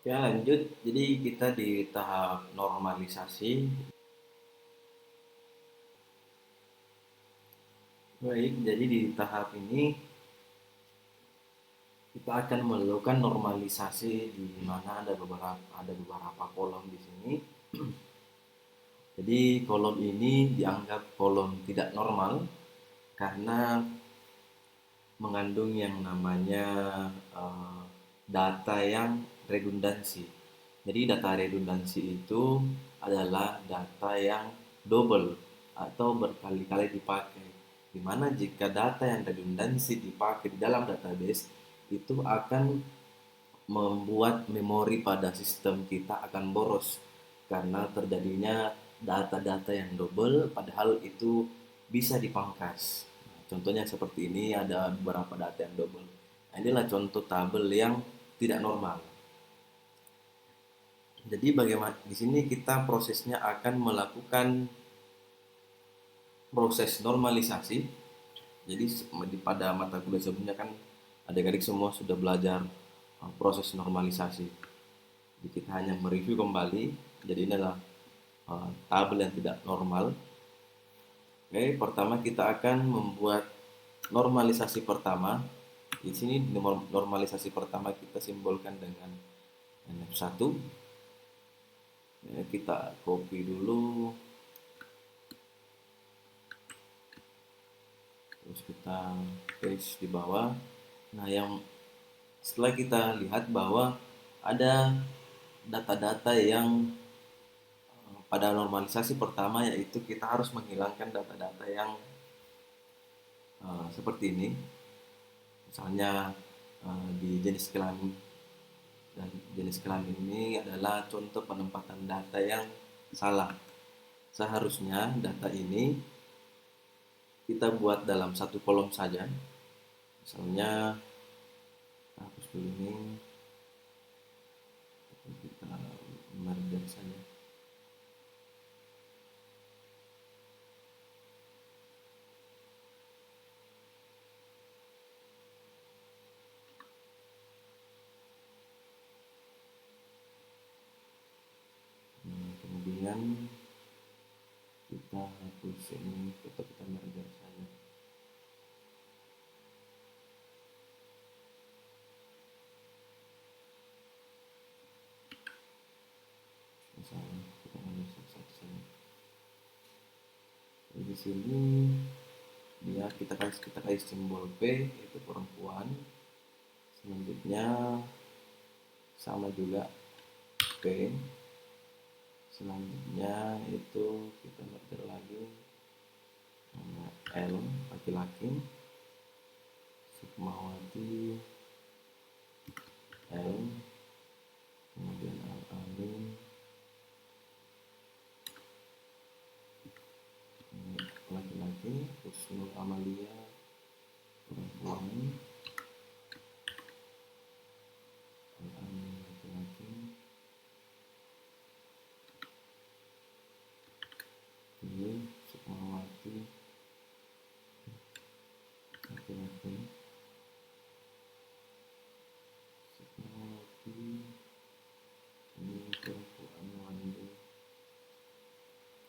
Ya lanjut, jadi kita di tahap normalisasi. Baik, jadi di tahap ini kita akan melakukan normalisasi di mana ada beberapa kolom di sini. Jadi kolom ini dianggap kolom tidak normal karena mengandung yang namanya eh, data yang redundansi. Jadi data redundansi itu adalah data yang double atau berkali-kali dipakai. Di mana jika data yang redundansi dipakai di dalam database itu akan membuat memori pada sistem kita akan boros karena terjadinya data-data yang double padahal itu bisa dipangkas. Nah, contohnya seperti ini ada beberapa data yang double. Nah, inilah contoh tabel yang tidak normal. Jadi bagaimana di sini kita prosesnya akan melakukan proses normalisasi. Jadi pada mata kuliah sebelumnya kan adik-adik semua sudah belajar proses normalisasi. Jadi kita hanya mereview kembali. Jadi ini adalah tabel yang tidak normal. Oke, pertama kita akan membuat normalisasi pertama. Di sini normalisasi pertama kita simbolkan dengan NF1. Ya, kita copy dulu, terus kita paste di bawah. Nah, yang setelah kita lihat bahwa ada data-data yang pada normalisasi pertama, yaitu kita harus menghilangkan data-data yang seperti ini. Misalnya di jenis kelamin, dan jenis kelamin ini adalah contoh penempatan data yang salah. Seharusnya data ini kita buat dalam satu kolom saja. Misalnya hapus dulu ini, kita merger saja. Kemudian kita hapus ini, kita merger saja. Misalnya kita hapus satu saja. Di sini dia kita kasih simbol P, yaitu perempuan. Selanjutnya sama juga P. Selanjutnya itu kita merger lagi nama L, laki-laki. Sukmawati L, kemudian Amin laki-laki, Husnul Amalia perempuan, Amin laki-laki, ini Sukmawati laki-laki, Sukmawati ini perempuan, Wandi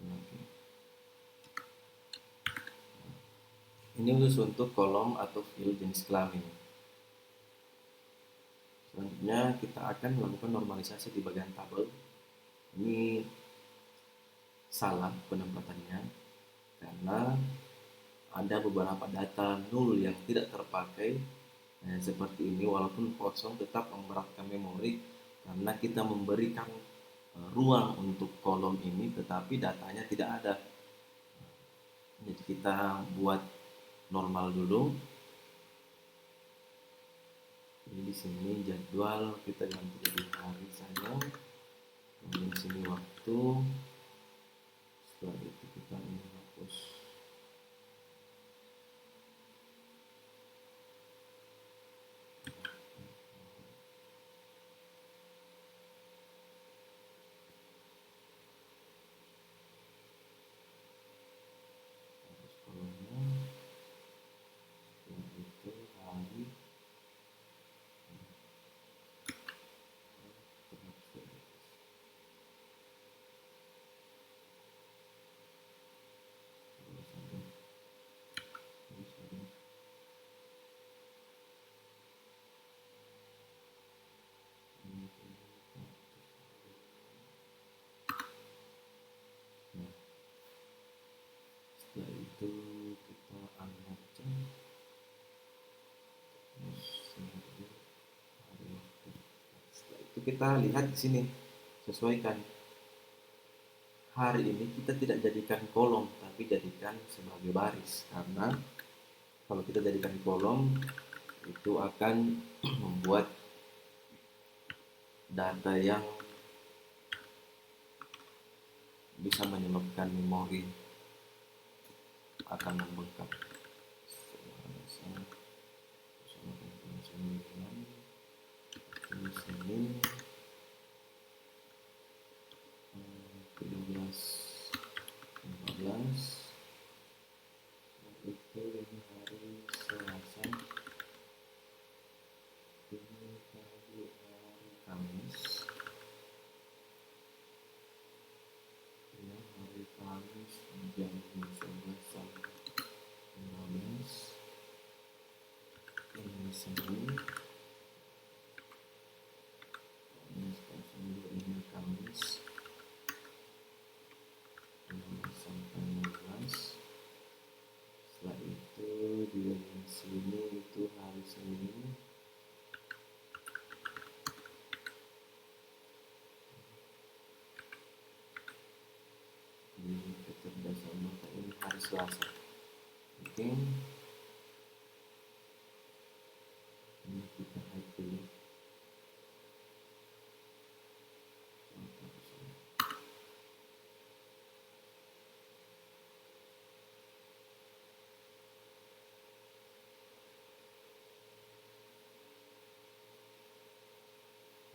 laki. Ini khusus untuk kolom atau field jenis kelamin. Selanjutnya kita akan melakukan normalisasi di bagian tabel. Ini salah penempatannya karena ada beberapa data null yang tidak terpakai. Nah, seperti ini, walaupun kosong tetap memberatkan memori karena kita memberikan ruang untuk kolom ini tetapi datanya tidak ada. Jadi kita buat normal dulu. Jadi di sini jadwal kita ganti jadi hari saja. Kemudian di sini waktu. Setelah itu kita ini hapus. kita lihat di sini, sesuaikan. Hari ini kita tidak jadikan kolom, tapi jadikan sebagai baris, karena kalau kita jadikan kolom itu akan membuat data yang bisa menyebabkan memori akan membengkak. Di sini 17 14 itu ini hari Selasa, ini hari Kamis, ya, hari Kamis jam 11 sampai 15, ini Senin, ini Kamis 15 sampai 16. Setelah itu di sini itu hari Senin, di kecerdasan mata ini hari Selasa. Oke, ini kita hide dulu.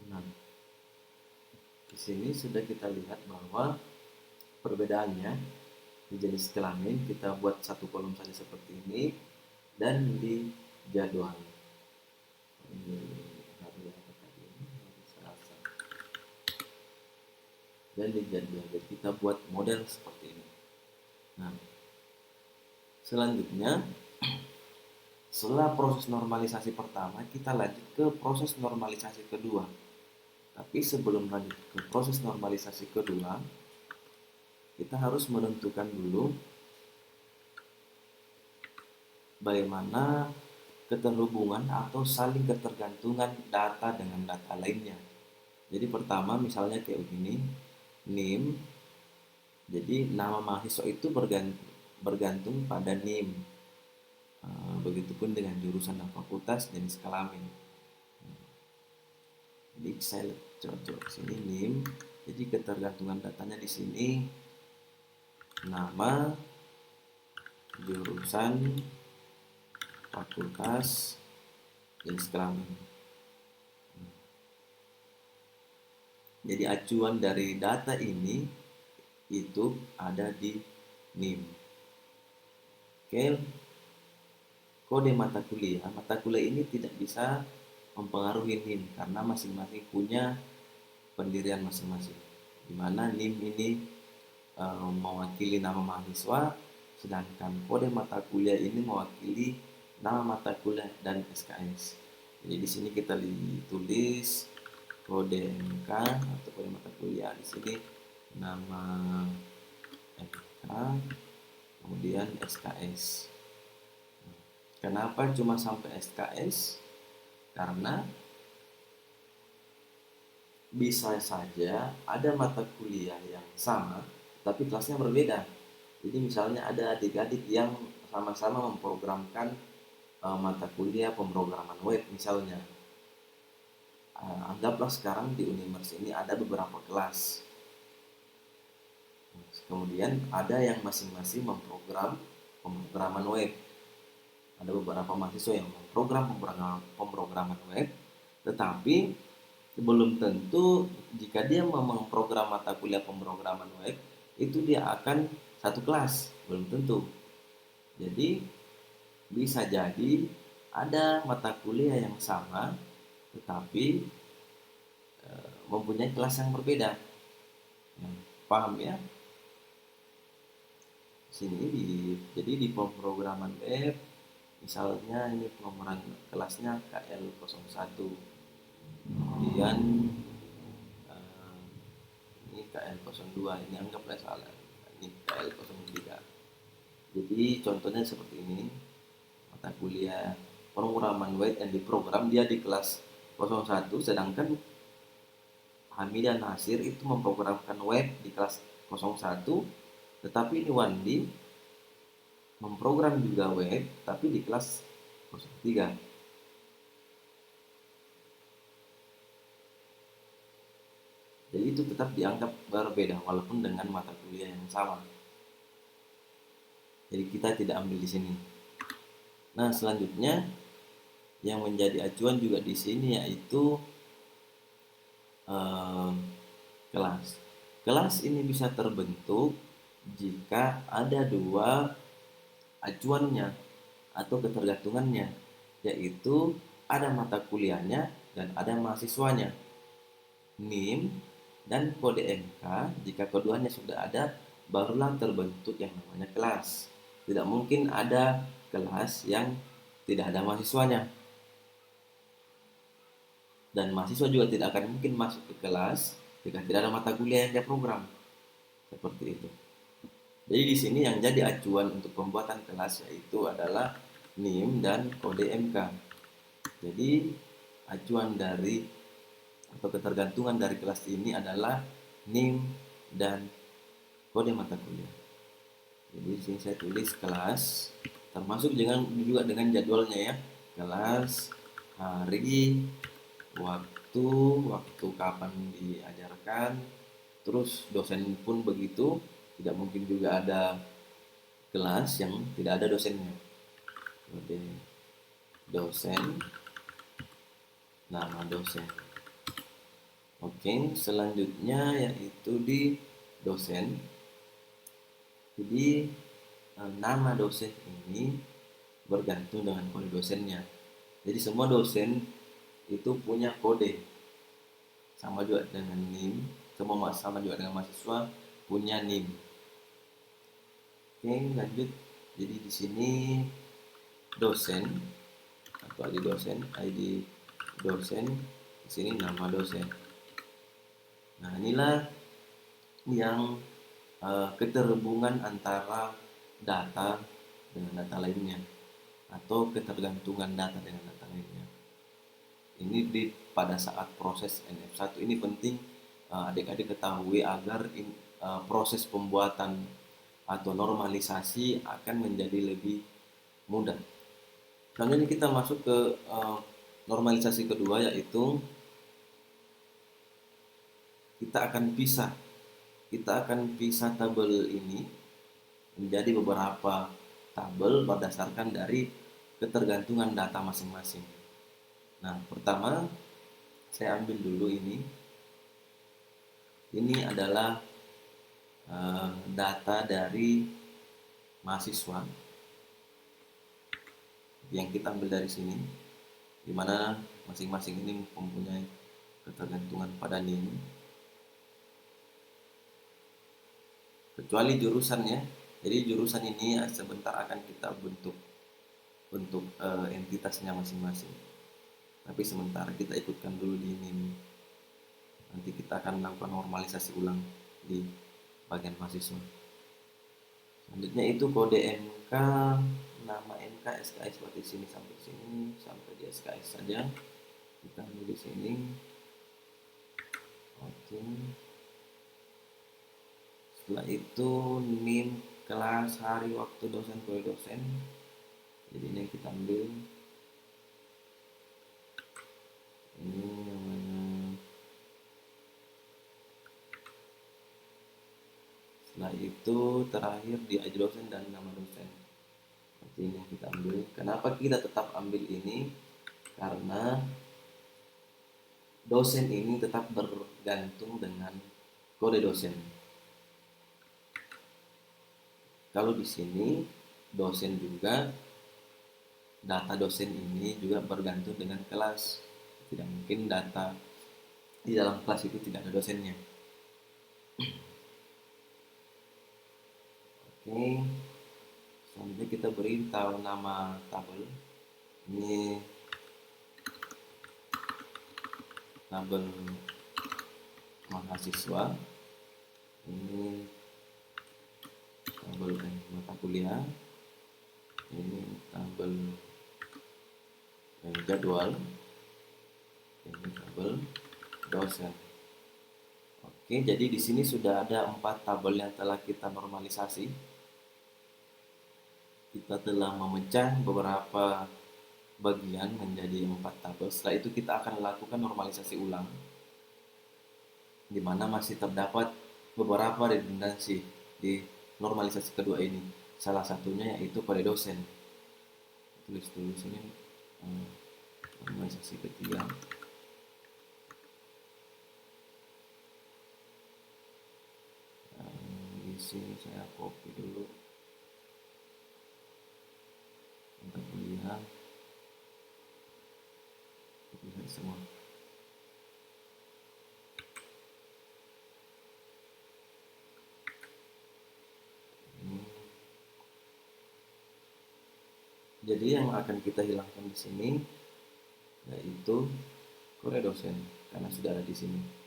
Nah, di sini sudah kita lihat bahwa perbedaannya di jenis kelamin kita buat satu kolom saja seperti ini, dan di jadwal ini hari apa tadi, hari Selasa, dan di jadwal. Jadi kita buat model seperti ini. Nah, selanjutnya setelah proses normalisasi pertama, kita lanjut ke proses normalisasi kedua. Tapi sebelum lanjut ke proses normalisasi kedua, kita harus menentukan dulu bagaimana keterhubungan atau saling ketergantungan data dengan data lainnya. Jadi pertama misalnya kayak begini, NIM. Jadi nama mahasiswa itu bergantung pada NIM. Begitupun dengan jurusan dan fakultas, jenis kelamin. Jadi saya cocok sini NIM. Jadi ketergantungan datanya di sini nama, jurusan, fakultas, jenis kelamin. Jadi acuan dari data ini itu ada di NIM. Oke, kode mata kuliah ini tidak bisa mempengaruhi NIM karena masing-masing punya pendirian masing-masing. Di mana NIM ini mewakili nama mahasiswa, sedangkan kode mata kuliah ini mewakili nama mata kuliah dan SKS. Jadi di sini kita tulis kode MK atau kode mata kuliah, di sini nama MK, kemudian SKS. Kenapa cuma sampai SKS? Karena bisa saja ada mata kuliah yang sama tapi kelasnya berbeda. Jadi misalnya ada adik-adik yang sama-sama memprogramkan mata kuliah pemrograman web misalnya. Anggaplah sekarang di Unimers ini ada beberapa kelas. Kemudian ada yang masing-masing memprogram pemrograman web. Ada beberapa mahasiswa yang memprogram pemrograman web, tetapi belum tentu jika dia memprogram mata kuliah pemrograman web itu dia akan satu kelas, belum tentu. Jadi bisa jadi ada mata kuliah yang sama tetapi mempunyai kelas yang berbeda. Paham ya? Jadi di pemrograman web misalnya ini pengumuman kelasnya KL01, kemudian ini KL02, ini anggaplah salah, ini KL03. Jadi contohnya seperti ini, mata kuliah pemrograman web yang diprogram dia di kelas 01, sedangkan Hamidah Nasir itu memprogramkan web di kelas 01, tetapi ini Wandi memprogram juga web tapi di kelas 03. Jadi itu tetap dianggap berbeda walaupun dengan mata kuliah yang sama. Jadi kita tidak ambil di sini. Nah, selanjutnya yang menjadi acuan juga di sini yaitu eh, kelas. Kelas ini bisa terbentuk jika ada dua acuannya atau ketergantungannya, yaitu ada mata kuliahnya dan ada mahasiswanya. NIM dan kode MK, jika keduanya sudah ada, barulah terbentuk yang namanya kelas. Tidak mungkin ada kelas yang tidak ada mahasiswanya. Dan mahasiswa juga tidak akan mungkin masuk ke kelas jika tidak ada mata kuliah yang dia program. Seperti itu. Jadi di sini yang jadi acuan untuk pembuatan kelas yaitu adalah NIM dan kode MK. Jadi acuan dari atau ketergantungan dari kelas ini adalah NIM dan kode mata kuliah. Jadi di sini saya tulis kelas, termasuk juga dengan jadwalnya ya. Kelas, hari, waktu kapan diajarkan, terus dosen pun begitu. Tidak mungkin juga ada kelas yang tidak ada dosennya. Kode dosen, nama dosen. Oke, selanjutnya yaitu di dosen. Jadi nama dosen ini bergantung dengan kode dosennya. Jadi semua dosen itu punya kode, sama juga dengan NIM, sama juga dengan mahasiswa punya NIM. Oke, lanjut. Jadi di sini dosen atau ID dosen, di sini nama dosen. Nah, inilah yang keterhubungan antara data dengan data lainnya atau ketergantungan data dengan data lainnya. Ini pada saat proses NF1 ini penting adik-adik ketahui agar proses pembuatan atau normalisasi akan menjadi lebih mudah. Selanjutnya kita masuk ke normalisasi kedua, yaitu kita akan pisah tabel ini menjadi beberapa tabel berdasarkan dari ketergantungan data masing-masing. Nah, pertama saya ambil dulu ini. Ini adalah data dari mahasiswa yang kita ambil dari sini, di mana masing-masing ini mempunyai ketergantungan pada NIM, kecuali jurusannya. Jadi jurusan ini sebentar akan kita bentuk entitasnya masing-masing. Tapi sementara kita ikutkan dulu di NIM. Nanti kita akan melakukan normalisasi ulang di bagian mahasiswa. Selanjutnya itu kode MK, nama MK, SKS seperti sini sampai sini, sampai di SKS saja. Kita ambil di sini. Oke. Setelah itu NIM, kelas, hari, waktu, dosen, kode dosen. Jadi ini kita ambil. Ini namanya. Setelah itu terakhir di ID dosen dan nama dosen. Seperti ini kita ambil. Kenapa kita tetap ambil ini? Karena dosen ini tetap bergantung dengan kode dosen. Kalau di sini dosen juga, data dosen ini juga bergantung dengan kelas. Tidak mungkin data di dalam kelas itu tidak ada dosennya. Oke, selanjutnya kita beri tahu nama tabel. Ini tabel mahasiswa. Ini tabel mata kuliah. Ini tabel jadwal. Ini tabel dosen. Oke, jadi di sini sudah ada 4 tabel yang telah kita normalisasi. Kita telah memecah beberapa bagian menjadi 4 tabel. Setelah itu kita akan lakukan normalisasi ulang, di mana masih terdapat beberapa redundansi di normalisasi kedua ini. Salah satunya yaitu pada dosen. Tulis dulu sini normalisasi ketiga. Di sini saya copy dulu mata kuliah, lihat semua. Jadi yang akan kita hilangkan di sini yaitu Korea dosen karena sudah ada di sini.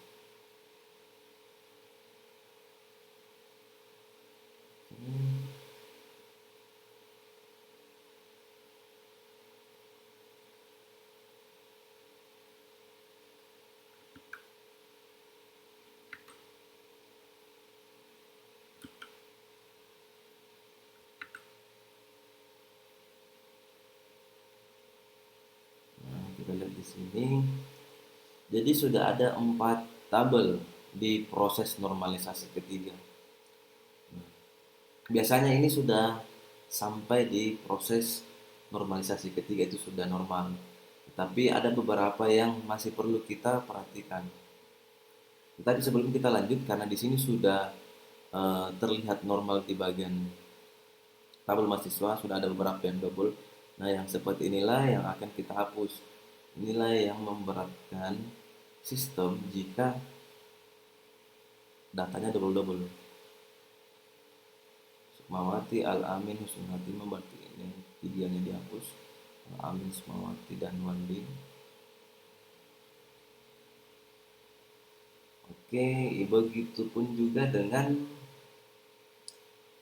Nah, kita lihat di sini. Jadi sudah ada 4 tabel di proses normalisasi ketiga. Biasanya ini sudah sampai di proses normalisasi ketiga itu sudah normal. Tapi ada beberapa yang masih perlu kita perhatikan. Tapi sebelum kita lanjut, karena di sini sudah terlihat normal di bagian tabel mahasiswa, sudah ada beberapa yang double. Nah, yang seperti inilah yang akan kita hapus. Inilah yang memberatkan sistem jika datanya double-double. Sukmawati, Al-Amin, Husnul berarti ini tiganya dihapus. Al-Amin, Sukmawati, dan Wandi. Oke, begitu pun juga dengan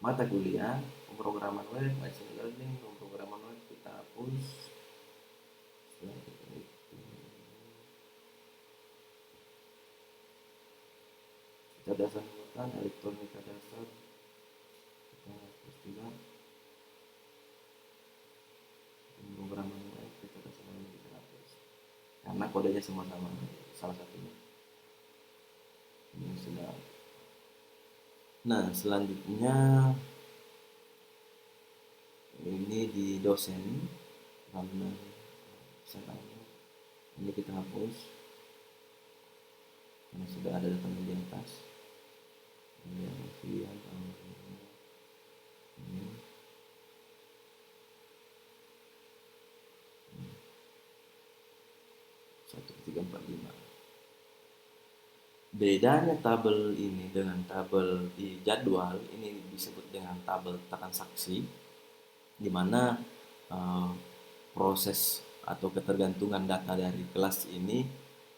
mata kuliah, pemrograman web, machine learning, pemrograman web kita hapus. Kecerdasan buatan, elektronika dasar, kita hapus juga. Pemrograman web, kecerdasan web kita hapus. Karena kodenya semua sama, salah satunya. Ini sudah. Nah, selanjutnya ini di dosen, karena ini kita hapus karena sudah ada datanya di atas. Ini ini 1, 2, 3, 4, 5. Bedanya tabel ini dengan tabel di jadwal ini disebut dengan tabel transaksi, di mana proses atau ketergantungan data dari kelas ini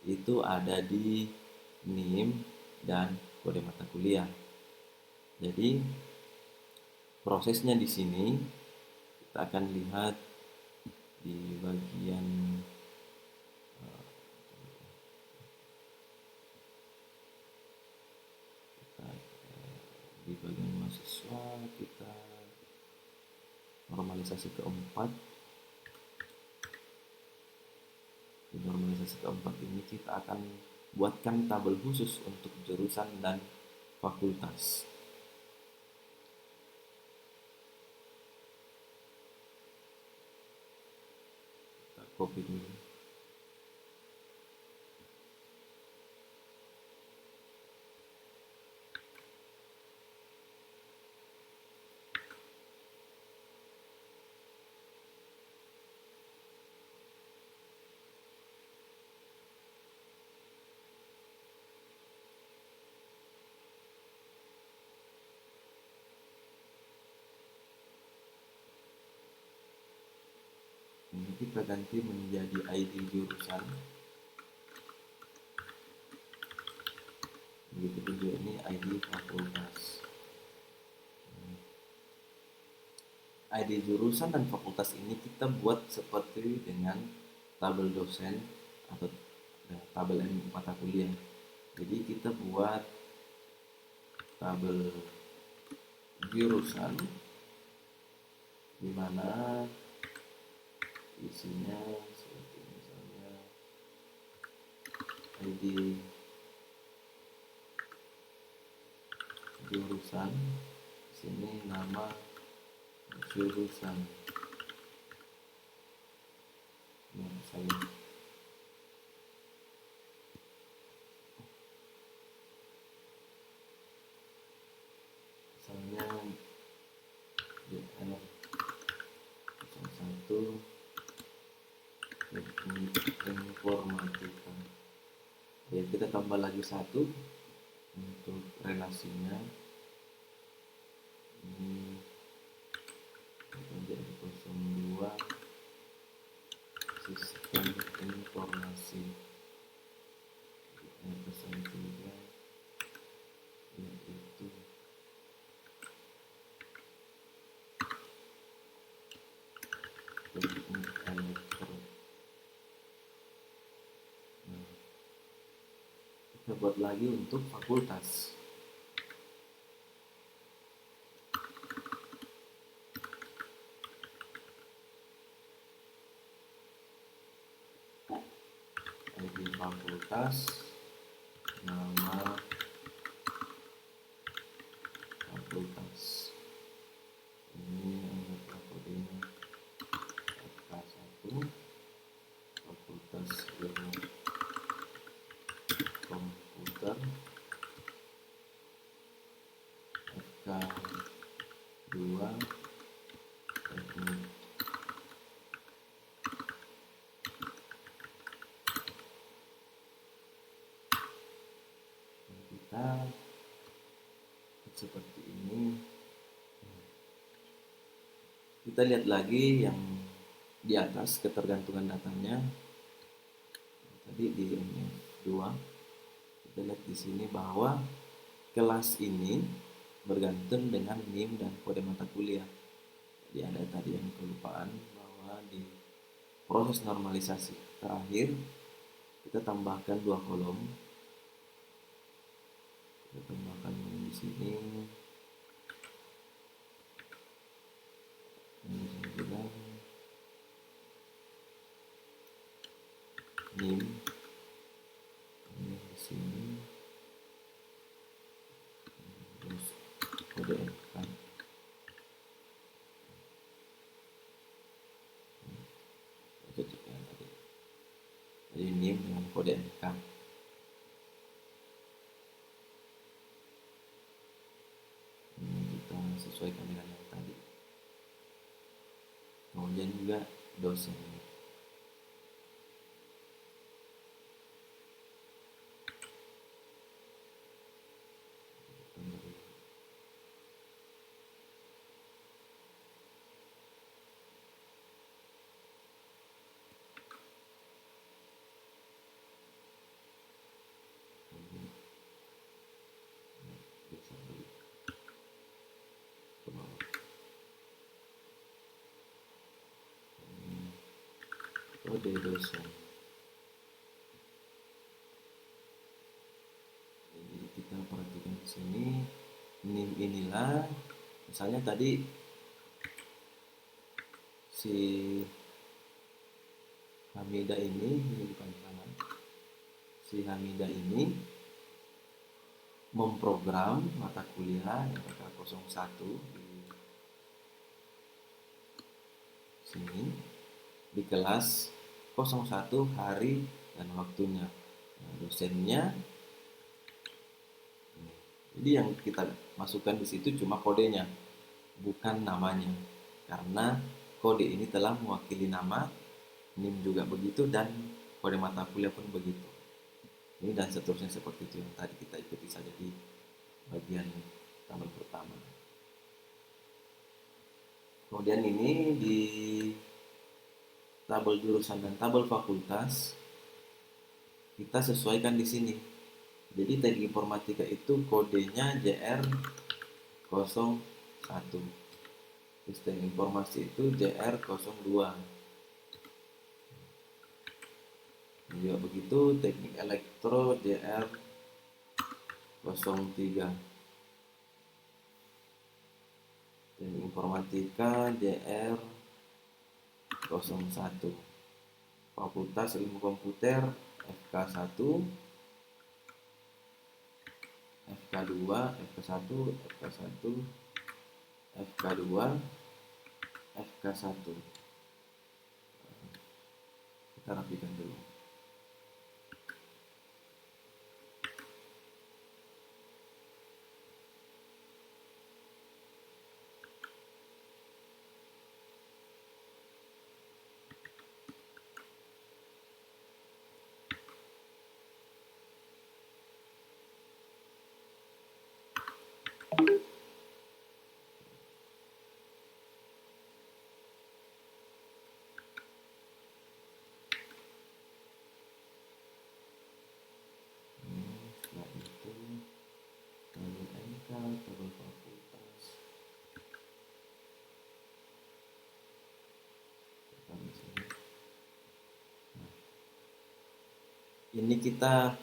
itu ada di NIM dan kode mata kuliah. Jadi prosesnya di sini kita akan lihat di bagian mahasiswa, kita normalisasi keempat. Di normalisasi keempat ini kita akan buatkan tabel khusus untuk jurusan dan fakultas. Kita copy dulu. Ini kita ganti menjadi ID jurusan. Begitu juga ini ID fakultas. ID jurusan dan fakultas ini kita buat seperti dengan tabel dosen atau tabel mata kuliah. Jadi kita buat tabel jurusan di mana isinya seperti misalnya ID jurusan, sini nama jurusan. Nah, misalnya JR 01 teknik informatika. Ya, kita tambah lagi satu untuk relasinya. Ini jadi 02 sistem informasi, yang pesan 3 yaitu teknik elektro. Nah, kita buat lagi untuk fakultas. ID fakultas, nama fakultas. Ini anggaplah kodenya FK1, fakultas ilmu komputer. FK2, teknik. Kita seperti ini. Kita lihat lagi yang di atas ketergantungan datanya. Tadi di NF2 kita lihat di sini bahwa kelas ini bergantung dengan NIM dan kode mata kuliah. Jadi ada tadi yang kelupaan bahwa di proses normalisasi terakhir kita tambahkan 2 kolom. Kita tambahkan di sini. Ini saya bilang NIM. Ini di sini. Terus kode FK. Cocok ya tadi. Jadi NIM dengan kode FK. Ini kita sesuaikan dengan yang tadi. Kemudian juga dosen. Kode dosen. Jadi kita perhatikan di sini, NIM inilah, misalnya tadi si Hamida ini bukan kanan. Si Hamida ini memprogram mata kuliah FK01 di sini di kelas 01 hari dan waktunya. Nah, dosennya. Jadi yang kita masukkan di situ cuma kodenya, bukan namanya. Karena kode ini telah mewakili nama, NIM juga begitu, dan kode mata kuliah pun begitu. Ini dan seterusnya seperti itu yang tadi kita ikuti saja di bagian tabel pertama. Kemudian ini di tabel jurusan dan tabel fakultas kita sesuaikan di sini. Jadi teknik informatika itu kodenya JR01. Sistem informasi itu JR02. Juga begitu teknik elektro JR03. Teknik Informatika JR 01, Fakultas Ilmu Komputer FK1, FK2, FK1, FK1, FK2, FK1. Kita rapikan dulu. Setelah itu tabel NK, tabel fakultas. Ini kita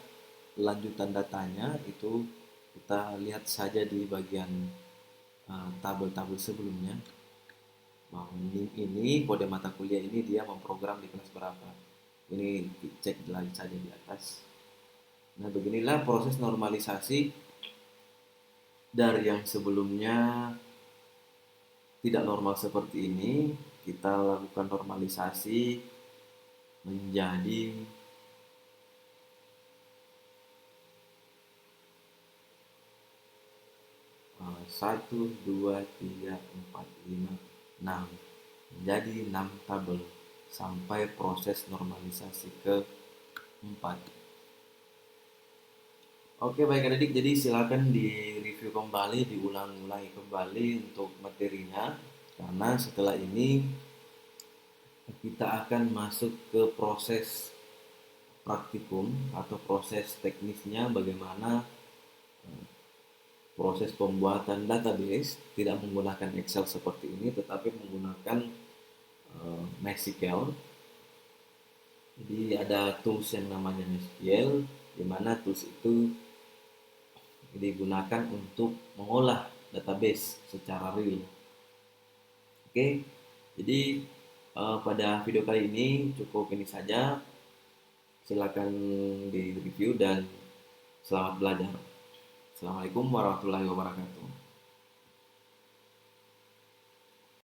lanjutan datanya itu kita lihat saja di bagian tabel-tabel sebelumnya. Bahwa ini kode mata kuliah ini dia memprogram di kelas berapa. Ini dicek lagi saja di atas. Nah, beginilah proses normalisasi dari yang sebelumnya tidak normal seperti ini. Kita lakukan normalisasi menjadi 1, 2, 3, 4, 5, 6 menjadi 6 tabel sampai proses normalisasi ke-4. Oke, baik adik, jadi silakan di review kembali, diulang-ulangi kembali untuk materinya, karena setelah ini kita akan masuk ke proses praktikum atau proses teknisnya, bagaimana proses pembuatan database tidak menggunakan Excel seperti ini, tetapi menggunakan MySQL. Jadi ada tools yang namanya MySQL, di mana tools itu digunakan untuk mengolah database secara real. Oke, jadi pada video kali ini cukup ini saja. Silakan di review dan selamat belajar. Assalamualaikum warahmatullahi wabarakatuh.